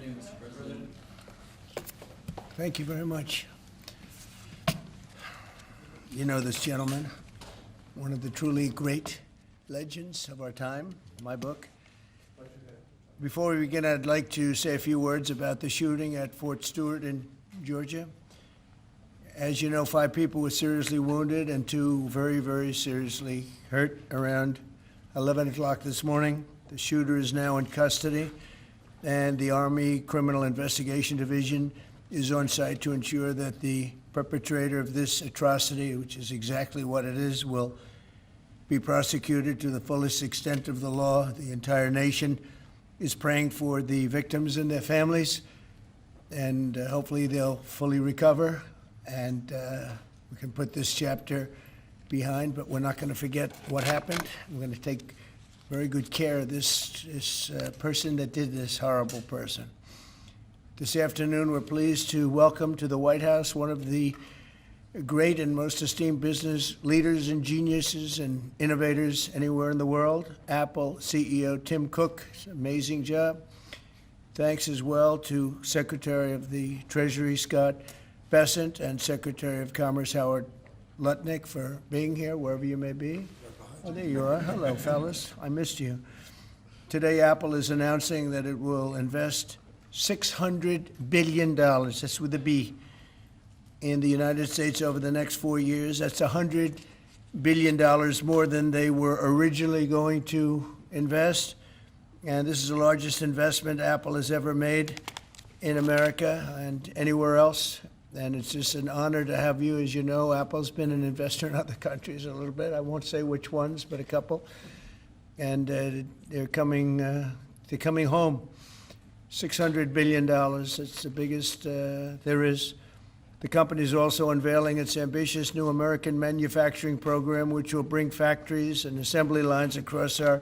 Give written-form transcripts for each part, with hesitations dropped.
evening, Mr. President. Thank you very much. You know this gentleman, one of the truly great legends of our time, my book. Before we begin, I'd like to say a few words about the shooting at Fort Stewart in Georgia. As you know, 5 people were seriously wounded and 2 very, very seriously hurt around 11 o'clock this morning. The shooter is now in custody, and the Army Criminal Investigation Division is on site to ensure that the perpetrator of this atrocity, which is exactly what it is, will be prosecuted to the fullest extent of the law. The entire nation is praying for the victims and their families, and hopefully they'll fully recover, and we can put this chapter behind, but we're not going to forget what happened. We're going to take very good care of this person that did this horrible person. This afternoon, we're pleased to welcome to the White House one of the great and most esteemed business leaders and geniuses and innovators anywhere in the world, Apple CEO Tim Cook. It's an amazing job. Thanks as well to Secretary of the Treasury Scott Bessent and Secretary of Commerce Howard Lutnick for being here, wherever you may be. Oh, there you are. Hello, fellas. I missed you. Today, Apple is announcing that it will invest $600 billion, that's with a B, in the United States over the next 4 years. That's $100 billion more than they were originally going to invest. And this is the largest investment Apple has ever made in America and anywhere else. And it's just an honor to have you. As you know, Apple's been an investor in other countries a little bit. I won't say which ones, but a couple. And they're coming home. $600 billion, it's the biggest there is. The company is also unveiling its ambitious new American manufacturing program, which will bring factories and assembly lines across our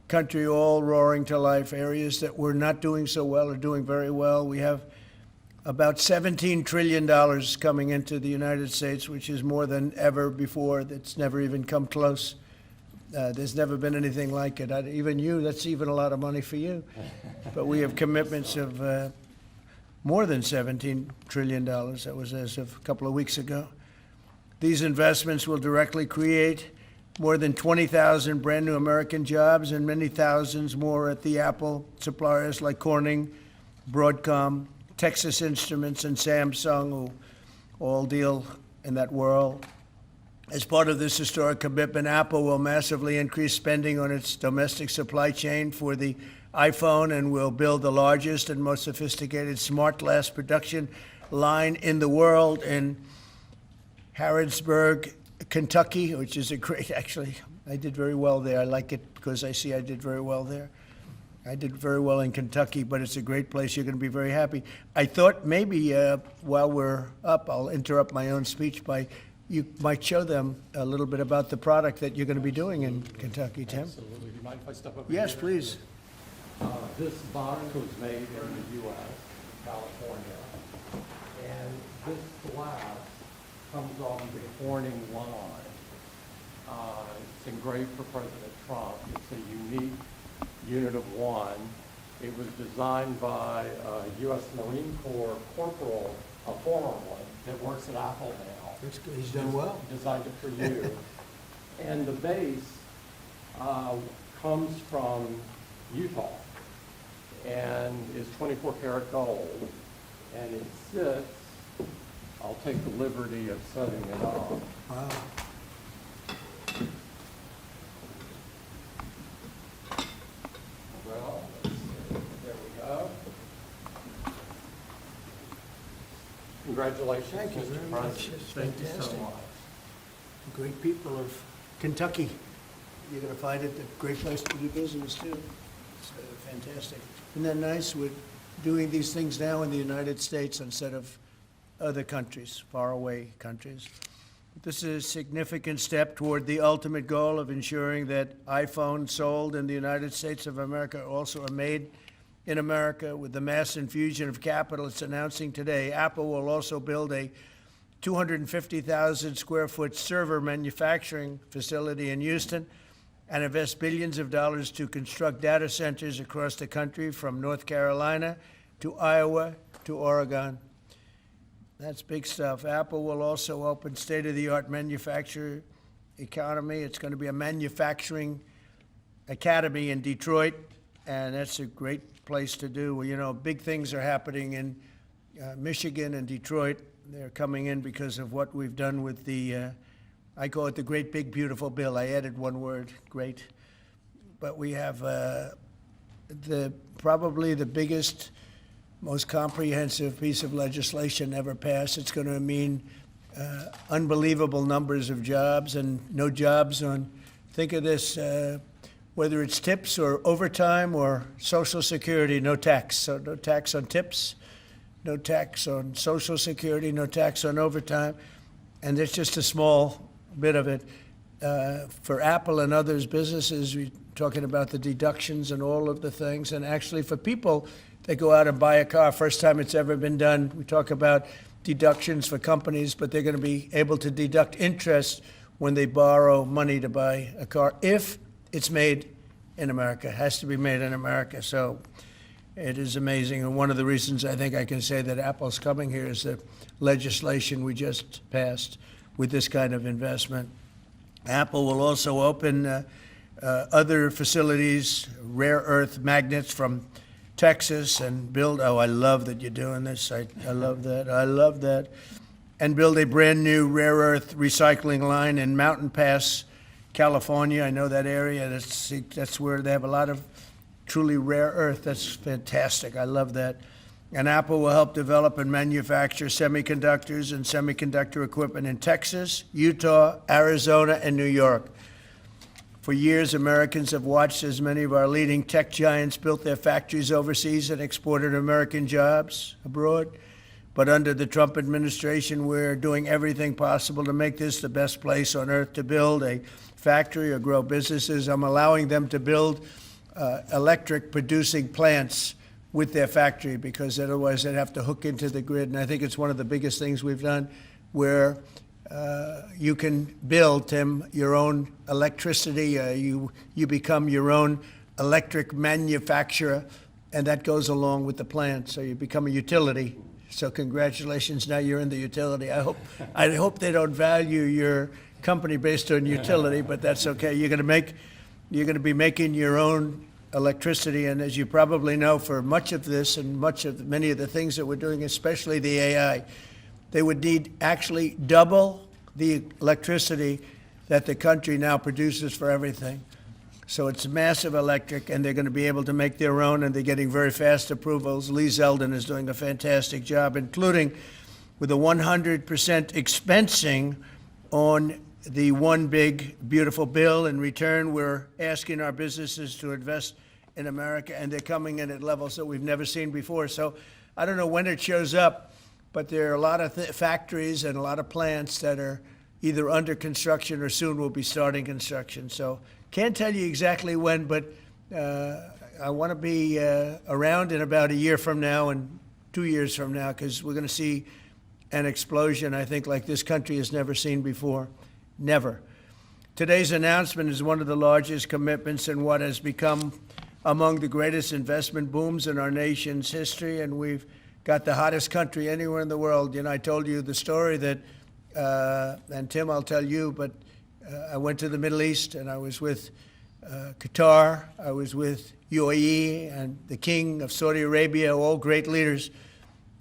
country all roaring to life. Areas that were not doing so well are doing very well. We have about $17 trillion coming into the United States, which is more than ever before. That's never even come close. There's never been anything like it. Even you, that's even a lot of money for you. But we have commitments of more than $17 trillion. That was as of a couple of weeks ago. These investments will directly create more than 20,000 brand new American jobs and many thousands more at the Apple suppliers like Corning, Broadcom, Texas Instruments, and Samsung, who all deal in that world. As part of this historic commitment, Apple will massively increase spending on its domestic supply chain for the iPhone and will build the largest and most sophisticated smart glass production line in the world in Harrodsburg, Kentucky, which is a great, actually, I did very well there. I like it because I see I did very well there. I did very well in Kentucky, but it's a great place. You're going to be very happy. I thought maybe while we're up, I'll interrupt my own speech by you might show them a little bit about the product that you're going to be doing in Kentucky, Tim. Absolutely. Do you mind if I step up? Yes, here? please. This box was made in the U.S., California, and this glass comes off the Corning line. It's engraved for President Trump. It's a unique unit of 1. It was designed by a U.S. Marine Corps corporal, a former one, that works at Apple now. That's good. He's done well. Designed it for you. And the base comes from Utah and is 24 karat gold. And it sits, I'll take the liberty of setting it up. Wow. Well, let's see. There we go. Congratulations, Thank you Mr. very much. President. It's Thank you so fantastic. much. Great people of Kentucky. You're going to find it a great place to do business, too. It's fantastic. Isn't that nice? We're doing these things now in the United States instead of other countries, faraway countries. This is a significant step toward the ultimate goal of ensuring that iPhones sold in the United States of America also are made in America. With the mass infusion of capital it's announcing today, Apple will also build a 250,000 square foot server manufacturing facility in Houston and invest billions of dollars to construct data centers across the country from North Carolina to Iowa to Oregon. That's big stuff. Apple will also open state-of-the-art manufacturer economy. It's going to be a manufacturing academy in Detroit, and that's a great place to do. Well, you know, big things are happening in Michigan and Detroit. They're coming in because of what we've done with the, I call it the Great Big Beautiful Bill. I added one word, great. But we have probably the biggest, most comprehensive piece of legislation ever passed. It's going to mean unbelievable numbers of jobs, and no jobs on, think of this, whether it's tips or overtime or Social Security, no tax. So no tax on tips, no tax on Social Security, no tax on overtime. And there's just a small bit of it. For Apple and others businesses, we're talking about the deductions and all of the things. And actually for people that go out and buy a car, first time it's ever been done, we talk about deductions for companies, but they're going to be able to deduct interest when they borrow money to buy a car if it's made in America. It has to be made in America. So it is amazing. And one of the reasons I think I can say that Apple's coming here is the legislation we just passed with this kind of investment. Apple will also open other facilities, rare earth magnets from Texas, and build, oh, I love that you're doing this. I love that. I love that. And build a brand new rare earth recycling line in Mountain Pass, California. I know that area. That's where they have a lot of truly rare earth. That's fantastic. I love that. And Apple will help develop and manufacture semiconductors and semiconductor equipment in Texas, Utah, Arizona, and New York. For years, Americans have watched as many of our leading tech giants built their factories overseas and exported American jobs abroad. But under the Trump administration, we're doing everything possible to make this the best place on earth to build a factory or grow businesses. I'm allowing them to build electric producing plants with their factory, because otherwise they'd have to hook into the grid. And I think it's one of the biggest things we've done, where you can build, Tim, your own electricity. You become your own electric manufacturer, and that goes along with the plant. So you become a utility. So congratulations, now you're in the utility. I hope they don't value your company based on utility, but that's okay. You're going to be making your own electricity, and as you probably know, for much of this and many of the things that we're doing, especially the AI, they would need actually double the electricity that the country now produces for everything. So it's massive electric, and they're going to be able to make their own, and they're getting very fast approvals. Lee Zeldin is doing a fantastic job, including with a 100% expensing on the one big beautiful bill. In return, we're asking our businesses to invest in America, and they're coming in at levels that we've never seen before. So I don't know when it shows up, but there are a lot of factories and a lot of plants that are either under construction or soon will be starting construction. So can't tell you exactly when, but I want to be around in about a year from now and 2 years from now, because we're going to see an explosion, I think, like this country has never seen before. Never. Today's announcement is one of the largest commitments in what has become among the greatest investment booms in our nation's history, and we've got the hottest country anywhere in the world. You know, I told you the story that, and Tim, I'll tell you, but I went to the Middle East, and I was with Qatar, I was with UAE, and the King of Saudi Arabia, all great leaders.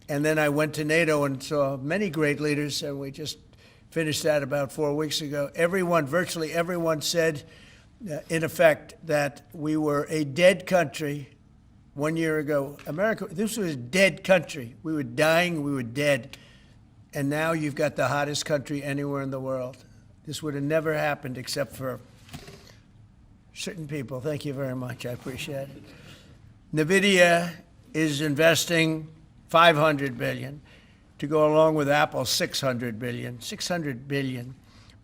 And then I went to NATO and saw many great leaders, and we just finished that about 4 weeks ago. Virtually everyone said, in effect, that we were a dead country 1 year ago. America, this was a dead country. We were dying, we were dead. And now you've got the hottest country anywhere in the world. This would have never happened except for certain people. Thank you very much. I appreciate it. NVIDIA is investing $500 billion to go along with Apple, $600 billion. $600 billion.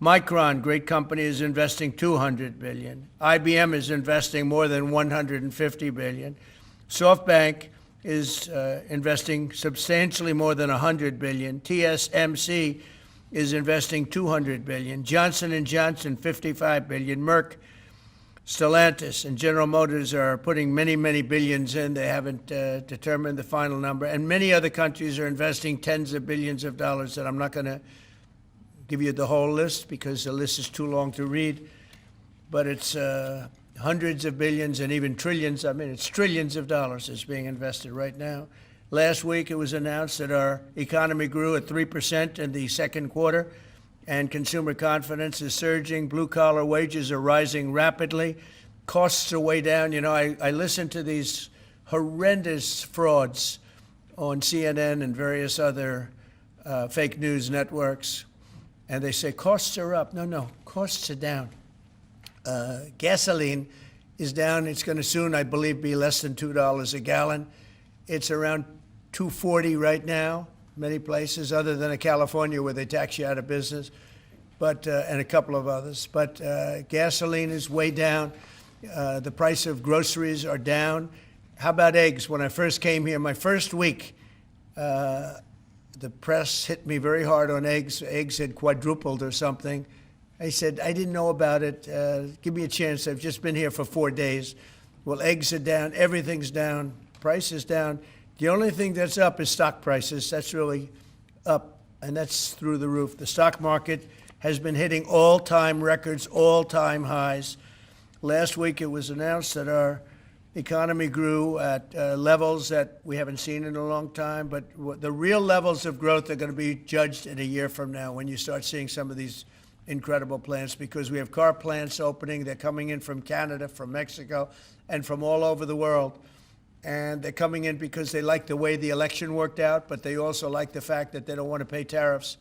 Micron, great company, is investing $200 billion. IBM is investing more than $150 billion. SoftBank is investing substantially more than $100 billion. TSMC is investing $200 billion. Johnson & Johnson, $55 billion. Merck, Stellantis and General Motors are putting many, many billions in. They haven't determined the final number. And many other countries are investing tens of billions of dollars that I'm not going to give you the whole list because the list is too long to read. But it's hundreds of billions and even trillions. I mean, it's trillions of dollars is being invested right now. Last week, it was announced that our economy grew at 3% in the second quarter, and consumer confidence is surging. Blue-collar wages are rising rapidly. Costs are way down. You know, I listen to these horrendous frauds on CNN and various other fake news networks, and they say costs are up. No, costs are down. Gasoline is down. It's going to soon, I believe, be less than $2 a gallon. It's around $2.40 right now, many places, other than California where they tax you out of business, but and a couple of others. But gasoline is way down. The price of groceries are down. How about eggs? When I first came here, my first week, the press hit me very hard on eggs. Eggs had quadrupled or something. I said, I didn't know about it. Give me a chance. I've just been here for 4 days. Well, eggs are down. Everything's down. Price is down. The only thing that's up is stock prices. That's really up, and that's through the roof. The stock market has been hitting all-time records, all-time highs. Last week, it was announced that our economy grew at levels that we haven't seen in a long time, but the real levels of growth are going to be judged in a year from now when you start seeing some of these incredible plants, because we have car plants opening. They're coming in from Canada, from Mexico, and from all over the world. And they're coming in because they like the way the election worked out, but they also like the fact that they don't want to pay tariffs.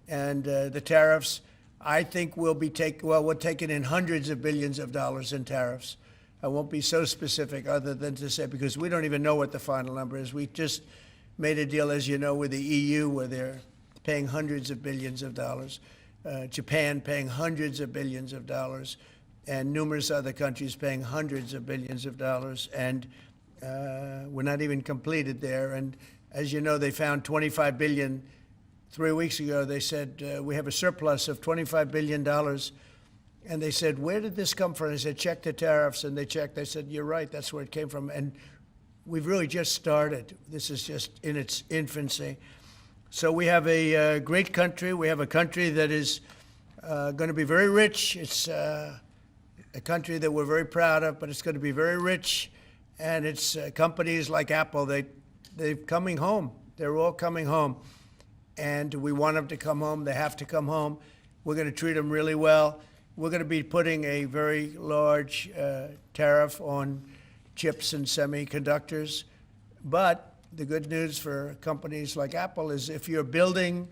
And the tariffs, I think, we're taking in hundreds of billions of dollars in tariffs. I won't be so specific other than to say, because we don't even know what the final number is. We just made a deal, as you know, with the EU where they're paying hundreds of billions of dollars. Japan paying hundreds of billions of dollars, and numerous other countries paying hundreds of billions of dollars. And we're not even completed there. And as you know, they found $25 billion 3 weeks ago. They said, we have a surplus of $25 billion. And they said, where did this come from? I said, check the tariffs. And they checked. They said, you're right, that's where it came from. And we've really just started. This is just in its infancy. So we have a great country. We have a country that is going to be very rich. It's a country that we're very proud of, but it's going to be very rich. And it's companies like Apple, they're coming home. They're all coming home. And we want them to come home. They have to come home. We're going to treat them really well. We're going to be putting a very large tariff on chips and semiconductors. But the good news for companies like Apple is if you're building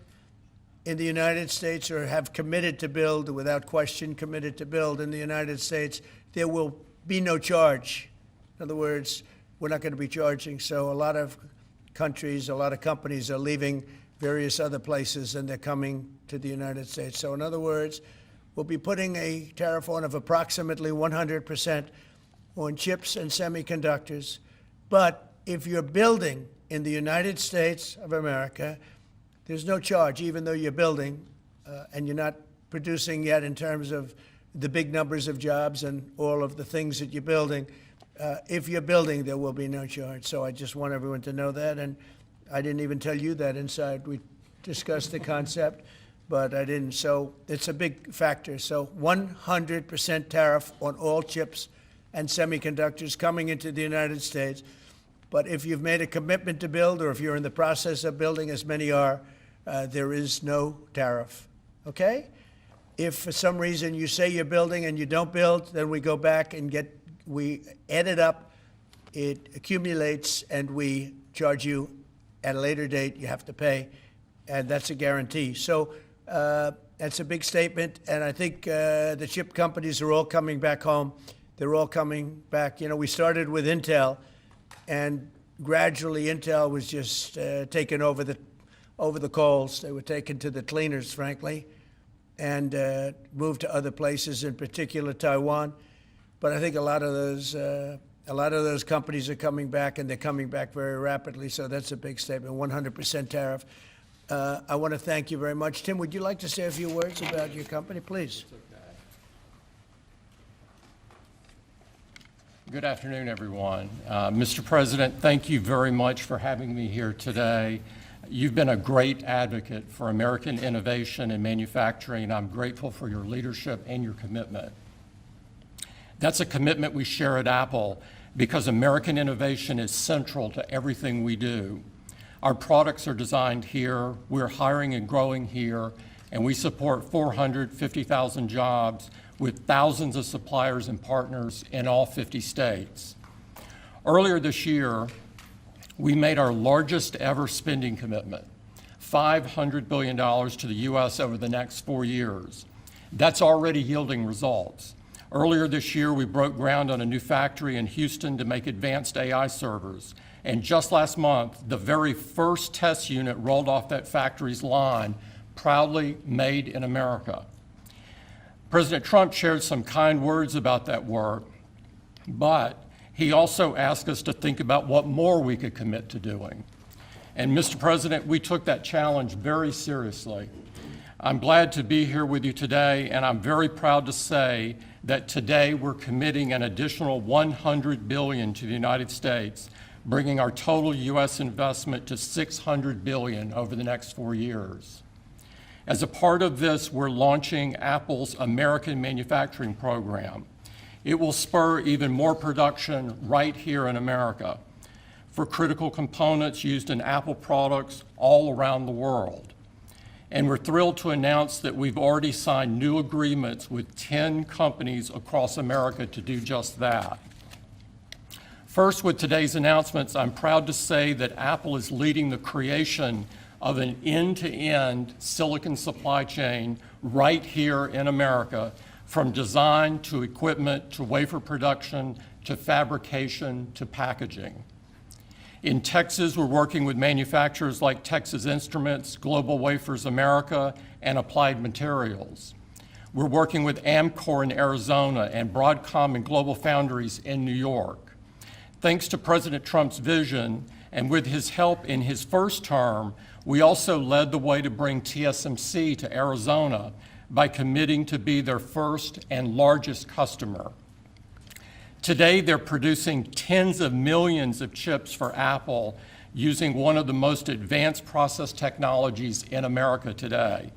in the United States or have committed to build, without question committed to build in the United States, there will be no charge. In other words, we're not going to be charging. So a lot of countries, a lot of companies are leaving various other places and they're coming to the United States. So in other words, we'll be putting a tariff on of approximately 100% on chips and semiconductors. But if you're building in the United States of America, there's no charge, even though you're building and you're not producing yet in terms of the big numbers of jobs and all of the things that you're building. If you're building, there will be no charge. So I just want everyone to know that. And I didn't even tell you that inside. We discussed the concept, but I didn't. So it's a big factor. So 100% tariff on all chips and semiconductors coming into the United States. But if you've made a commitment to build, or if you're in the process of building, as many are, there is no tariff. Okay? If for some reason you say you're building and you don't build, then we go back and we add it up, it accumulates, and we charge you at a later date. You have to pay, and that's a guarantee. So that's a big statement, and I think the chip companies are all coming back home. They're all coming back. You know, we started with Intel, and gradually Intel was just taken over the coals. They were taken to the cleaners, frankly, and moved to other places, in particular Taiwan. But I think a lot of those companies are coming back, and they're coming back very rapidly. So that's a big statement. 100% tariff. I want to thank you very much. Tim, would you like to say a few words about your company, please? Good afternoon, everyone. Mr. President, thank you very much for having me here today. You've been a great advocate for American innovation and manufacturing, and I'm grateful for your leadership and your commitment. That's a commitment we share at Apple because American innovation is central to everything we do. Our products are designed here, we're hiring and growing here, and we support 450,000 jobs with thousands of suppliers and partners in all 50 states. Earlier this year, we made our largest ever spending commitment, $500 billion to the U.S. over the next 4 years. That's already yielding results. Earlier this year, we broke ground on a new factory in Houston to make advanced AI servers. And just last month, the very first test unit rolled off that factory's line, proudly made in America. President Trump shared some kind words about that work, but he also asked us to think about what more we could commit to doing. And Mr. President, we took that challenge very seriously. I'm glad to be here with you today, and I'm very proud to say that today we're committing an additional $100 billion to the United States, bringing our total U.S. investment to $600 billion over the next 4 years. As a part of this, we're launching Apple's American Manufacturing Program. It will spur even more production right here in America for critical components used in Apple products all around the world. And we're thrilled to announce that we've already signed new agreements with 10 companies across America to do just that. First, with today's announcements, I'm proud to say that Apple is leading the creation of an end-to-end silicon supply chain right here in America, from design to equipment to wafer production to fabrication to packaging. In Texas, we're working with manufacturers like Texas Instruments, Global Wafers America, and Applied Materials. We're working with Amcor in Arizona and Broadcom and Global Foundries in New York. Thanks to President Trump's vision, and with his help in his first term, we also led the way to bring TSMC to Arizona by committing to be their first and largest customer. Today, they're producing tens of millions of chips for Apple using one of the most advanced process technologies in America today.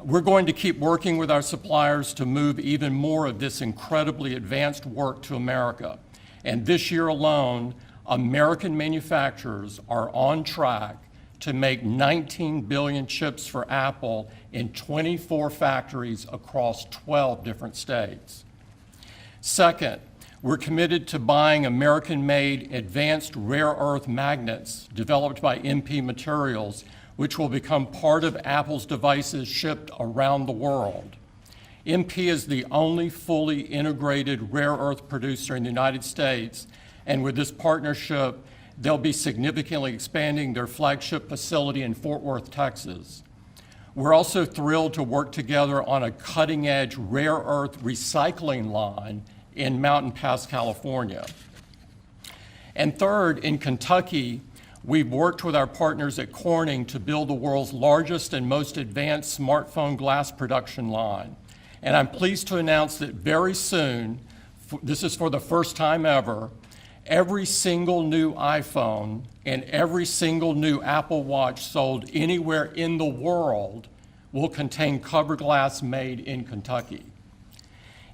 We're going to keep working with our suppliers to move even more of this incredibly advanced work to America. And this year alone, American manufacturers are on track to make 19 billion chips for Apple in 24 factories across 12 different states. Second, we're committed to buying American-made advanced rare earth magnets developed by MP Materials, which will become part of Apple's devices shipped around the world. MP is the only fully integrated rare earth producer in the United States, and with this partnership, they'll be significantly expanding their flagship facility in Fort Worth, Texas. We're also thrilled to work together on a cutting-edge rare earth recycling line in Mountain Pass, California. And third, in Kentucky, we've worked with our partners at Corning to build the world's largest and most advanced smartphone glass production line. And I'm pleased to announce that very soon, this is for the first time ever, every single new iPhone and every single new Apple Watch sold anywhere in the world will contain cover glass made in Kentucky.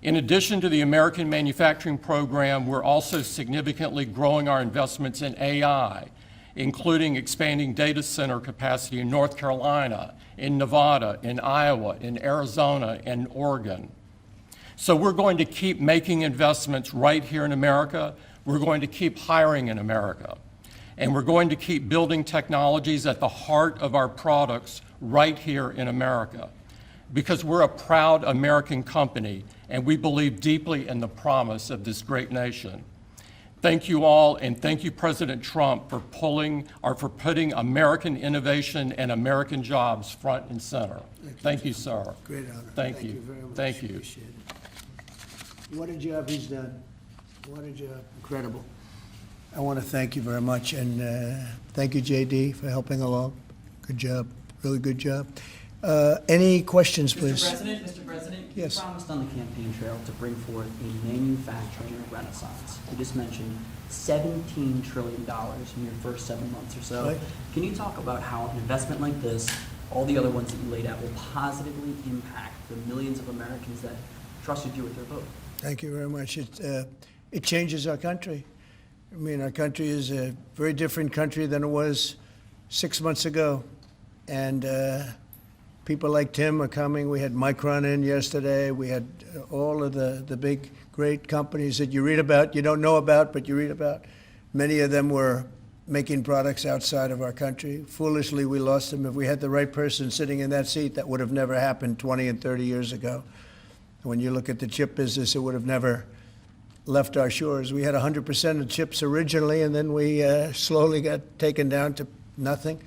In addition to the American Manufacturing Program, we're also significantly growing our investments in AI, including expanding data center capacity in North Carolina, in Nevada, in Iowa, in Arizona, and Oregon. So we're going to keep making investments right here in America. We're going to keep hiring in America. And we're going to keep building technologies at the heart of our products right here in America. Because we're a proud American company, and we believe deeply in the promise of this great nation. Thank you all, and thank you, President Trump, for putting American innovation and American jobs front and center. Thank you, sir. Great honor. Thank you. Very much. Thank you. Appreciate it. What a job he's done. What a job. Incredible. I want to thank you very much, and thank you, JD, for helping along. Good job. Really good job. Any questions, Mr. please? Mr. President, Yes. you promised on the campaign trail to bring forth a manufacturing renaissance. You just mentioned $17 trillion in your first 7 months or so. Right. Can you talk about how an investment like this, all the other ones that you laid out, will positively impact the millions of Americans that trusted you with their vote? Thank you very much. It changes our country. I mean, our country is a very different country than it was 6 months ago. And people like Tim are coming. We had Micron in yesterday. We had all of the big, great companies that you read about, you don't know about, but you read about. Many of them were making products outside of our country. Foolishly, we lost them. If we had the right person sitting in that seat, that would have never happened 20 and 30 years ago. When you look at the chip business, it would have never left our shores. We had 100% of chips originally, and then we slowly got taken down to nothing.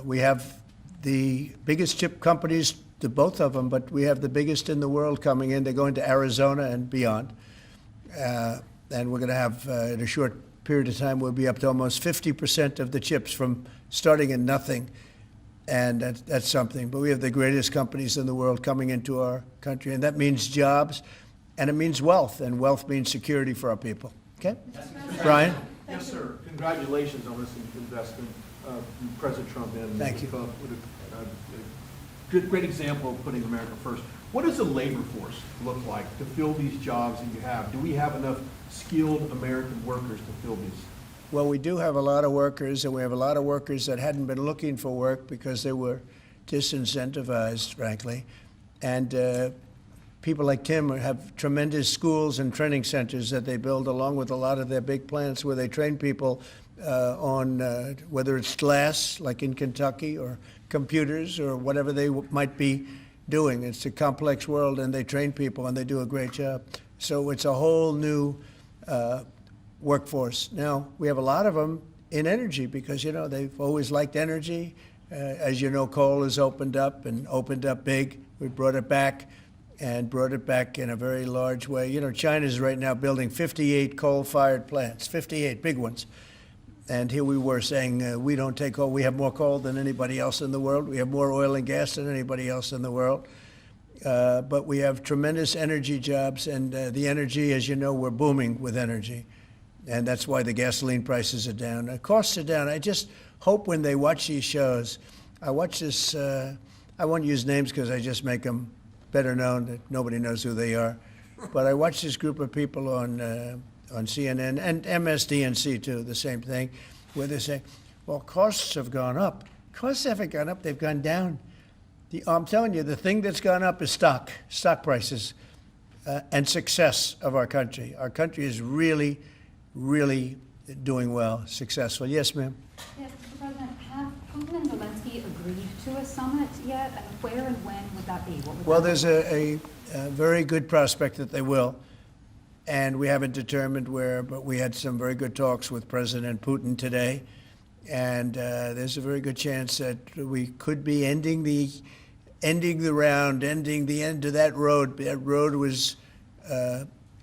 We have the biggest chip companies, the both of them, but we have the biggest in the world coming in. They're going to Arizona and beyond. And we're going to have, in a short period of time, we'll be up to almost 50% of the chips from starting in nothing. And that's something. But we have the greatest companies in the world coming into our country, and that means jobs, and it means wealth, and wealth means security for our people. Okay? Brian? Yes, sir. Congratulations on this investment, President Trump. And Thank you. What a great example of putting America first. What does the labor force look like to fill these jobs that you have? Do we have enough skilled American workers to fill these? Well, we do have a lot of workers, and we have a lot of workers that hadn't been looking for work because they were disincentivized, frankly. And people like Tim have tremendous schools and training centers that they build along with a lot of their big plants where they train people on whether it's glass, like in Kentucky, or computers, or whatever they might be doing. It's a complex world, and they train people, and they do a great job. So it's a whole new workforce. Now, we have a lot of them in energy because, you know, they've always liked energy. As you know, coal has opened up and opened up big. We brought it back and brought it back in a very large way. You know, China's right now building 58 coal-fired plants, 58 big ones. And here we were saying we don't take coal. We have more coal than anybody else in the world. We have more oil and gas than anybody else in the world. But we have tremendous energy jobs, and the energy, as you know, we're booming with energy. And that's why the gasoline prices are down. The costs are down. I just hope when they watch these shows, I watch this, I won't use names because I just make them better known, that nobody knows who they are. But I watch this group of people on CNN and MSDNC too, the same thing, where they say, well, costs have gone up. Costs haven't gone up, they've gone down. I'm telling you, the thing that's gone up is stock prices, and success of our country. Our country is really, really doing well, successful. Yes, ma'am? Yes, Mr. President, have Putin and Zelensky agreed to a summit yet? And where and when would that be? What would Well, that there's a very good prospect that they will, and we haven't determined where, but we had some very good talks with President Putin today, and there's a very good chance that we could be ending the round, ending the end of that road. That road was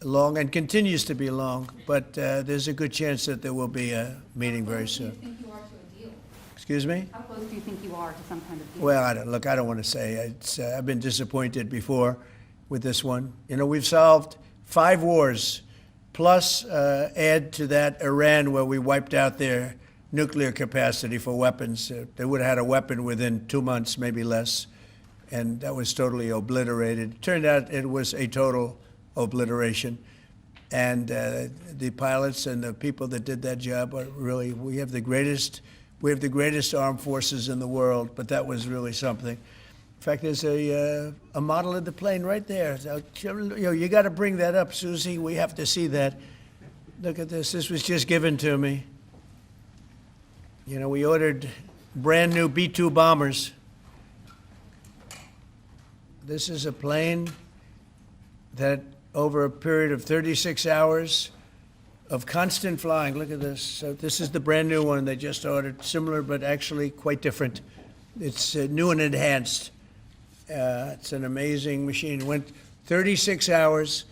long and continues to be long, but there's a good chance that there will be a meeting very soon. How close do you think you are to a deal? Excuse me? How close do you think you are to some kind of deal? Well, I don't want to say. I've been disappointed before with this one. You know, we've solved 5 wars, plus add to that Iran, where we wiped out their nuclear capacity for weapons. They would have had a weapon within 2 months, maybe less, and that was totally obliterated. Turned out it was a total obliteration. And the pilots and the people that did that job are really, we have the greatest armed forces in the world, but that was really something. In fact, there's a model of the plane right there. So, you got to bring that up, Susie. We have to see that. Look at this. This was just given to me. You know, we ordered brand new B-2 bombers. This is a plane that over a period of 36 hours of constant flying. Look at this. So this is the brand new one they just ordered. Similar, but actually quite different. It's new and enhanced. It's an amazing machine. It went 36 hours.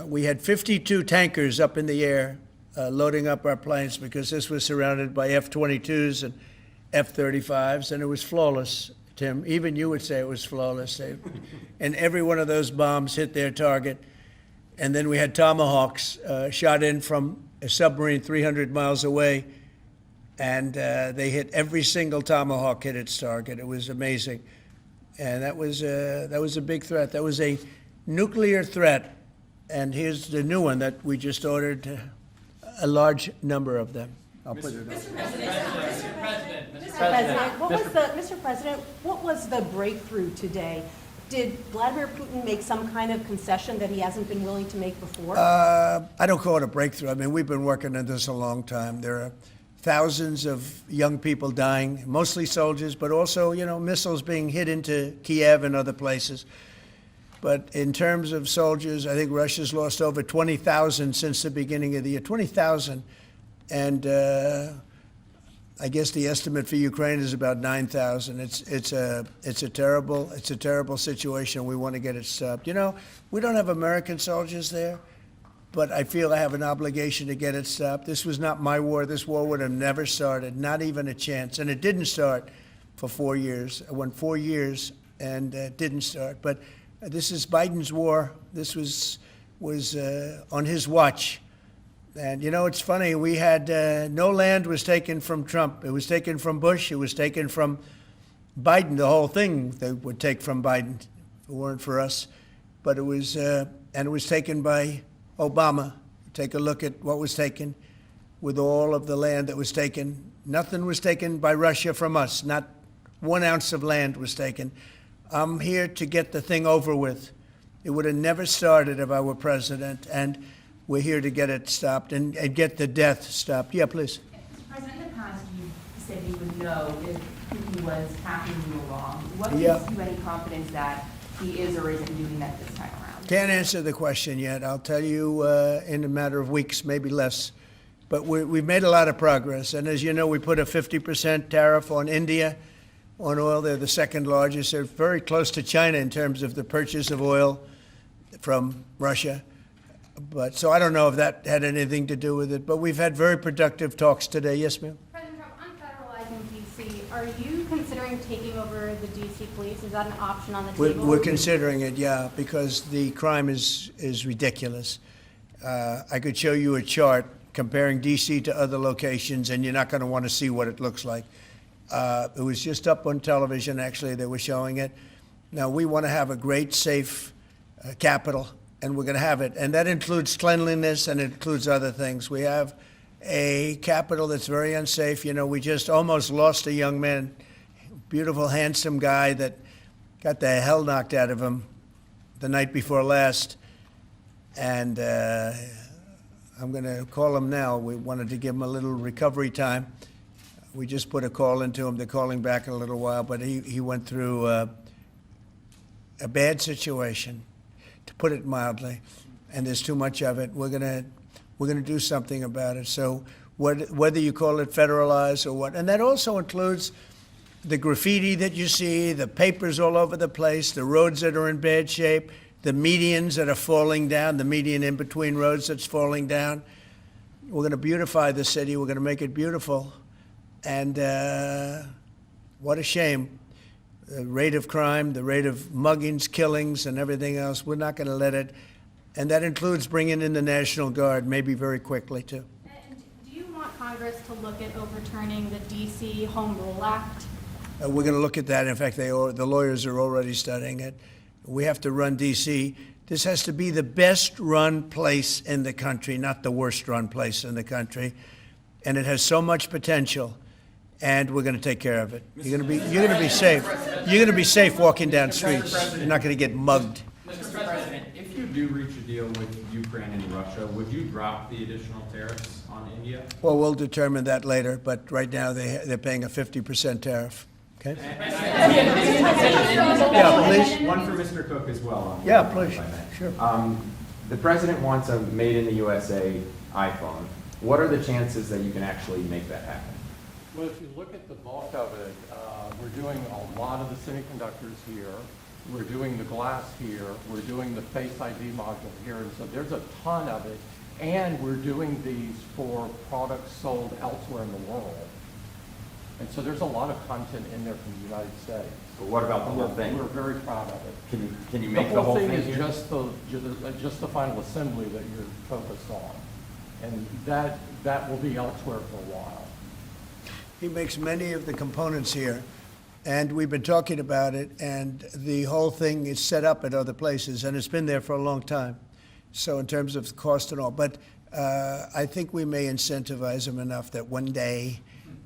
We had 52 tankers up in the air loading up our planes because this was surrounded by F-22s and F-35s, and it was flawless. Tim. Even you would say it was flawless. And every one of those bombs hit their target. And then we had Tomahawks shot in from a submarine 300 miles away, and they hit every single Tomahawk hit its target. It was amazing. And that was a big threat. That was a nuclear threat. And here's the new one that we just ordered, a large number of them. I'll put it up. Mr. President, what was the breakthrough today? Did Vladimir Putin make some kind of concession that he hasn't been willing to make before? I don't call it a breakthrough. I mean, we've been working on this a long time. There are thousands of young people dying, mostly soldiers, but also, missiles being hit into Kiev and other places. But in terms of soldiers, I think Russia's lost over 20,000 since the beginning of the year. 20,000. And I guess the estimate for Ukraine is about 9,000. It's a terrible situation. We want to get it stopped. We don't have American soldiers there, but I feel I have an obligation to get it stopped. This was not my war. This war would have never started, not even a chance. And it didn't start for 4 years. It went 4 years and didn't start. But this is Biden's war. This was on his watch. And, it's funny, we had no land was taken from Trump. It was taken from Bush. It was taken from Biden. The whole thing they would take from Biden if it weren't for us. But it was taken by Obama. Take a look at what was taken with all of the land that was taken. Nothing was taken by Russia from us. Not 1 ounce of land was taken. I'm here to get the thing over with. It would have never started if I were president. And we're here to get it stopped and get the death stopped. Yeah, please. Mr. President, in the past, you said you would know if Putin was tapping you along. What Yeah. gives you any confidence that he is or isn't doing that this time around? Can't answer the question yet. I'll tell you in a matter of weeks, maybe less. But we've made a lot of progress. And as you know, we put a 50% tariff on India on oil. They're the second largest. They're very close to China in terms of the purchase of oil from Russia. But so I don't know if that had anything to do with it. But we've had very productive talks today. Yes, ma'am? President Trump, on federalizing D.C., are you considering taking over the D.C. police? Is that an option on the table? We're considering it, yeah, because the crime is ridiculous. I could show you a chart comparing D.C. to other locations, and you're not going to want to see what it looks like. It was just up on television, actually. They were showing it. Now, we want to have a great, safe capital, and we're going to have it. And that includes cleanliness, and it includes other things. We have a capital that's very unsafe. We just almost lost a young man, beautiful, handsome guy that got the hell knocked out of him the night before last. And I'm going to call him now. We wanted to give him a little recovery time. We just put a call into him. They're calling back in a little while. But he went through a bad situation, to put it mildly, and there's too much of it. We're gonna do something about it. So whether you call it federalized or what, and that also includes the graffiti that you see, the papers all over the place, the roads that are in bad shape, the medians that are falling down, the median in between roads that's falling down. We're going to beautify the city. We're going to make it beautiful. And what a shame. The rate of crime, the rate of muggings, killings, and everything else, we're not going to let it. And that includes bringing in the National Guard, maybe very quickly, too. And do you want Congress to look at overturning the D.C. Home Rule Act? We're going to look at that. In fact, the lawyers are already studying it. We have to run D.C. This has to be the best-run place in the country, not the worst-run place in the country. And it has so much potential. And we're going to take care of it. You're going to be safe. You're going to be safe walking down streets. You're not going to get mugged. Mr. President, if you do reach a deal with Ukraine and Russia, would you drop the additional tariffs on India? Well, we'll determine that later. But right now they're paying a 50% tariff. Okay. Yeah, please. One for Mr. Cook as well. Yeah, please. Sure. The president wants a made in the USA iPhone. What are the chances that you can actually make that happen? Well, if you look at the bulk of it, we're doing a lot of the semiconductors here. We're doing the glass here. We're doing the Face ID module here. And so there's a ton of it. And we're doing these for products sold elsewhere in the world. And so there's a lot of content in there from the United States. But what about the And whole we're- thing? We're very proud of it. Can you make the whole thing is here? just the final assembly that you're focused on. And that will be elsewhere for a while. He makes many of the components here, and we've been talking about it, and the whole thing is set up at other places, and it's been there for a long time. So in terms of cost and all, but I think we may incentivize him enough that one day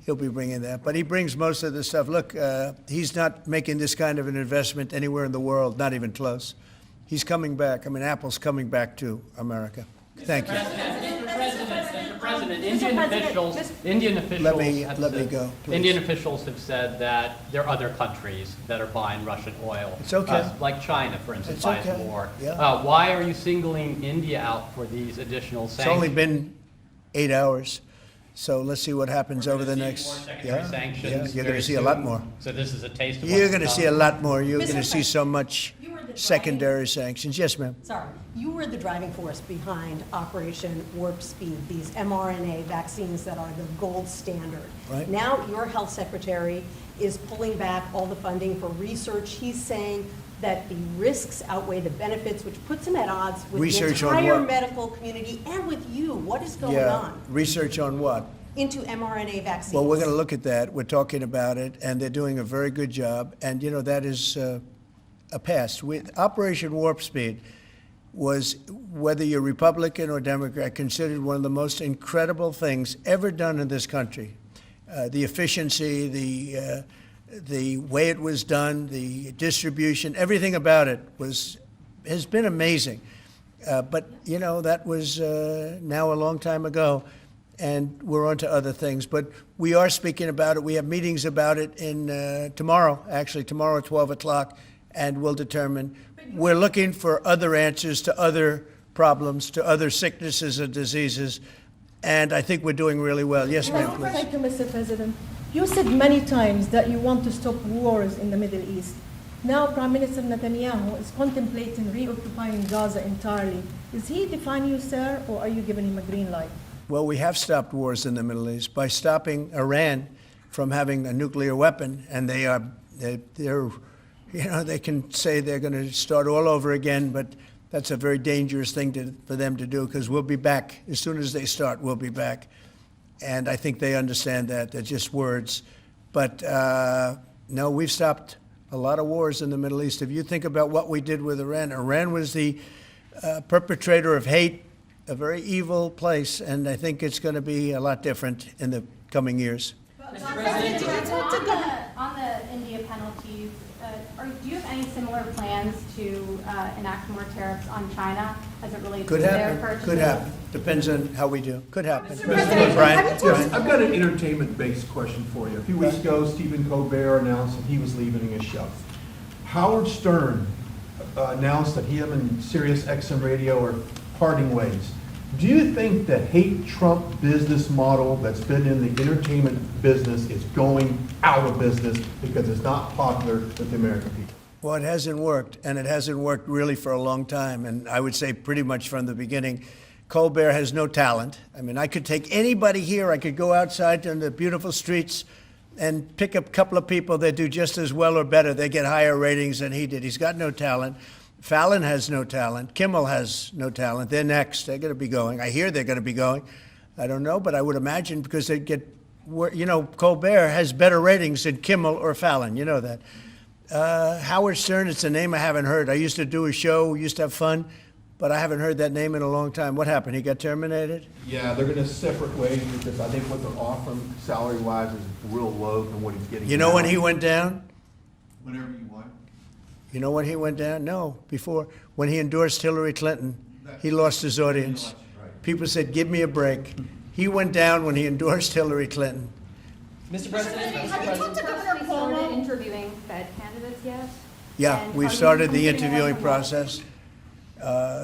he'll be bringing that. But he brings most of the stuff. Look, he's not making this kind of an investment anywhere in the world, not even close. He's coming back. I mean, Apple's coming back to America. Thank you. Mr. President, Mr. Indian officials Let me have go, said, please. Indian officials have said that there are other countries that are buying Russian oil. It's okay. Like China, for instance, It's buys okay. more. Yeah. Why are you singling India out for these additional It's sanctions? only been 8 hours, so let's see what happens over the next. More secondary sanctions You're going very to see a lot soon. more. So this is a taste of You're what's going to come. see a lot more. You're Mr. going to see so much You were the driving- secondary sanctions. Yes, ma'am. Sorry, you were the driving force behind Operation Warp Speed, these mRNA vaccines that are the gold standard. Right. Now, your health secretary is pulling back all the funding for research. He's saying that the risks outweigh the benefits, which puts him at odds with Research the on entire what? medical community and with you. What is going Yeah. on Research on what? into mRNA vaccines? Well, we're going to look at that. We're talking about it, and they're doing a very good job. And, you know, that is a past. Operation Warp Speed was, whether you're Republican or Democrat, considered one of the most incredible things ever done in this country. The efficiency, the way it was done, the distribution, everything about it has been amazing. But, you know, that was now a long time ago, and we're on to other things. But we are speaking about it. We have meetings about it tomorrow at 12 o'clock, and we'll determine. We're looking for other answers to other problems, to other sicknesses and diseases, and I think we're doing really well. Yes, ma'am, please. Thank you, Mr. President. You said many times that you want to stop wars in the Middle East. Now, Prime Minister Netanyahu is contemplating reoccupying Gaza entirely. Is he defying you, sir, or are you giving him a green light? Well, we have stopped wars in the Middle East by stopping Iran from having a nuclear weapon, and they're you know, they can say they're going to start all over again, but that's a very dangerous thing for them to do, because we'll be back. As soon as they start, we'll be back. And I think they understand that. They're just words. But no, we've stopped a lot of wars in the Middle East. If you think about what we did with Iran, Iran was the perpetrator of hate, a very evil place, and I think it's going to be a lot different in the coming years. On the India penalties, do you have any similar plans to enact more tariffs on China as it relates to Could their happen. purchases? Could happen. Depends on how we do. Could happen. President, Brian? Yes, I've got an entertainment-based question for you. A few weeks ago, Stephen Colbert announced that he was leaving his show. Howard Stern announced that him and Sirius XM Radio are parting ways. Do you think the hate Trump business model that's been in the entertainment business is going out of business because it's not popular with the American people? Well, it hasn't worked, and it hasn't worked really for a long time, and I would say pretty much from the beginning. Colbert has no talent. I mean, I could take anybody here, I could go outside on the beautiful streets and pick up a couple of people that do just as well or better. They get higher ratings than he did. He's got no talent. Fallon has no talent. Kimmel has no talent. They're next. They're going to be going. I hear they're going to be going. I don't know, but I would imagine because they get, you know, Colbert has better ratings than Kimmel or Fallon. You know that. Howard Stern, it's a name I haven't heard. I used to do a show, used to have fun, but I haven't heard that name in a long time. What happened? He got terminated? Yeah, they're going to separate ways because I think what they're offering salary-wise is real low than what he's getting. You know now. when he went down? Whenever you want. You know when he went down? No, before. When he endorsed Hillary Clinton, he lost his audience. People said, give me a break. He went down when he endorsed Hillary Clinton. Mr. President, have you talked to Governor Cuomo? Started interviewing Fed candidates yet? Yeah, And we've are you started the considering interviewing them? process.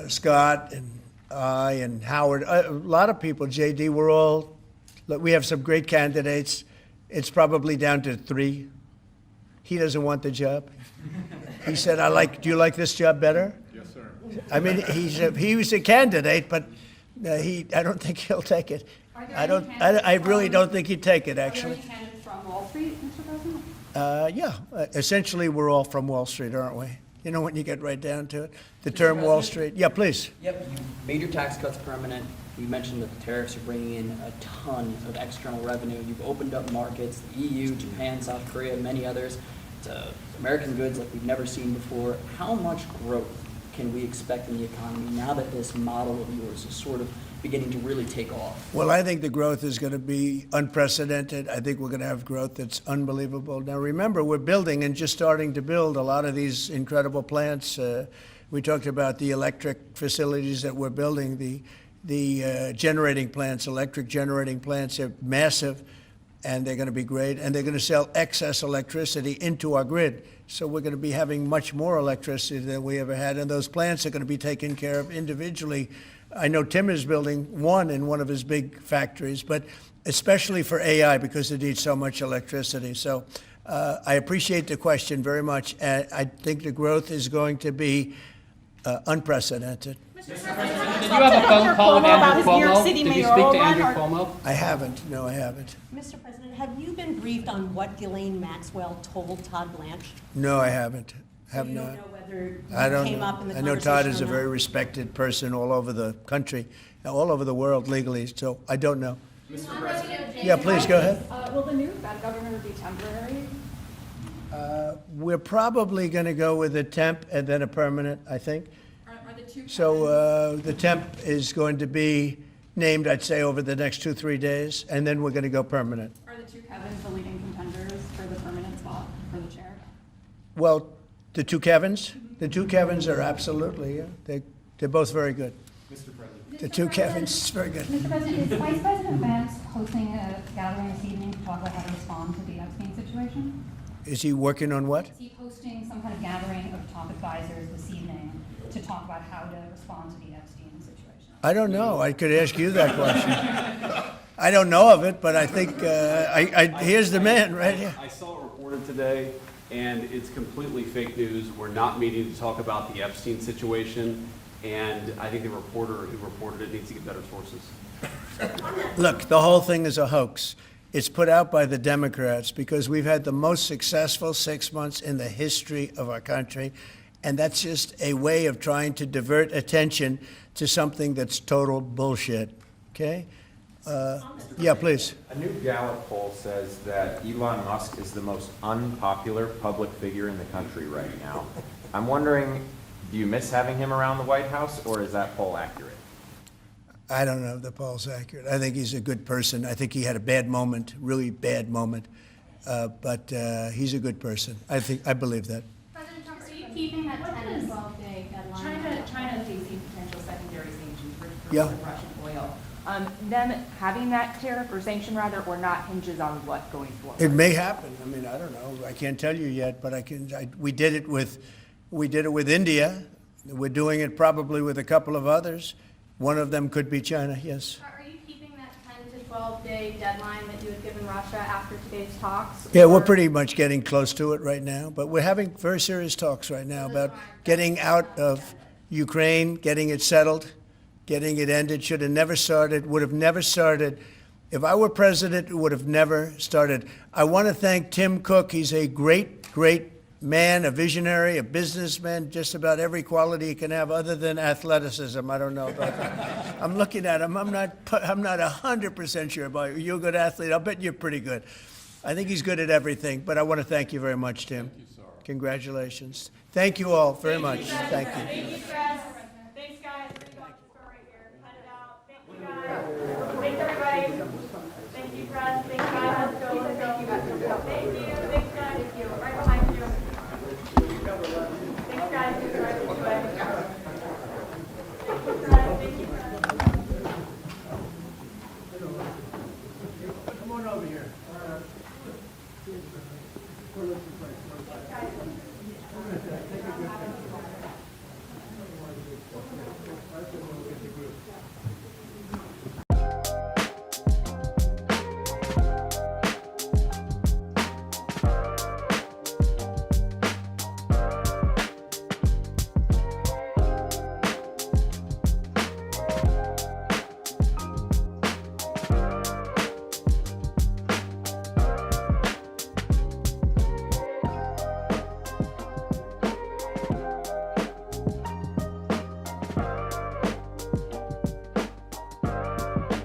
Scott and I and Howard, a lot of people, JD, we have some great candidates. It's probably down to 3. He doesn't want the job. He said, do you like this job better? Yes, sir. I mean, he was a candidate, but I don't think he'll take it. Are there I any don't, candidates I really from- don't think he'd take it, Are there actually. any candidates from Wall Street, Mr. President? Yeah, essentially, we're all from Wall Street, aren't we? You know, when you get right down to it, the term Wall Street. Yeah, please. Yep, you made your tax cuts permanent. You mentioned that the tariffs are bringing in a ton of external revenue. You've opened up markets, the EU, Japan, South Korea, many others, to American goods like we've never seen before. How much growth can we expect in the economy now that this model of yours is sort of beginning to really take off? Well, I think the growth is going to be unprecedented. I think we're going to have growth that's unbelievable. Now, remember, we're building and just starting to build a lot of these incredible plants. We talked about the electric facilities that we're building, the generating plants, electric generating plants are massive, and they're going to be great, and they're going to sell excess electricity into our grid. So we're going to be having much more electricity than we ever had, and those plants are going to be taken care of individually. I know Tim is building one in one of his big factories, but especially for AI because it needs so much electricity. So I appreciate the question very much. And I think the growth is going to be unprecedented. Did you have a phone call with Andrew Cuomo? Did you speak to Andrew Cuomo? I haven't. No, I haven't. Mr. President, have you been briefed on what Ghislaine Maxwell told Todd Blanche? No, I haven't. Have You not. don't know whether I don't came know. up in the I know Todd conversation is a or not? very respected person all over the country, all over the world legally, so I don't know. Yeah, please, go ahead. Will the new Fed governor be temporary? We're probably going to go with a temp and then a permanent, I think. Are the two So the temp is going to be named, I'd say, over the next 2-3 days, and then we're going to go permanent. Are the two Kevins the leading contenders for the permanent spot for the chair? Well, the two Kevins? The two Kevins are absolutely, yeah. They're both very good. Mr. President. The two Kevins, it's very good. Mr. President, is Vice President Vance hosting a gathering this evening to talk about how to respond to the Epstein situation? Is he working on what? Is he hosting some kind of gathering of top advisors this evening to talk about how to respond to the Epstein situation? I don't know. I could ask you that question. I don't know of it, but I think, here's the man right here. I saw it reported today, and it's completely fake news. We're not meeting to talk about the Epstein situation, and I think the reporter who reported it needs to get better sources. Look, the whole thing is a hoax. It's put out by the Democrats because we've had the most successful 6 months in the history of our country, and that's just a way of trying to divert attention to something that's total bullshit, okay? Yeah, please. A new Gallup poll says that Elon Musk is the most unpopular public figure in the country right now. I'm wondering, do you miss having him around the White House, or is that poll accurate? I don't know if the poll's accurate. I think he's a good person. I think he had a bad moment, really bad moment, but he's a good person. I believe that. President Trump, are you keeping that 10 to 12 day deadline? China facing potential secondary sanctions for Yeah. Russian oil. Them having that tariff or sanction rather, or not hinges on what going forward? It may happen. I mean, I don't know. I can't tell you yet, but we did it with India. We're doing it probably with a couple of others. One of them could be China, yes. Are you keeping that 10 to 12 day deadline that you had given Russia after today's talks? Yeah, we're or- pretty much getting close to it right now, but we're having very serious talks right now about getting out of Ukraine, getting it settled, getting it ended. Should have never started, would have never started. If I were president, it would have never started. I want to thank Tim Cook. He's a great, great man, a visionary, a businessman, just about every quality he can have other than athleticism. I don't know about that. I'm looking at him. I'm not 100% sure about you. You're a good athlete. I'll bet you're pretty good. I think he's good at everything, but I want to thank you very much, Tim. Thank you, sir. Congratulations. Thank you all very much. Thank you.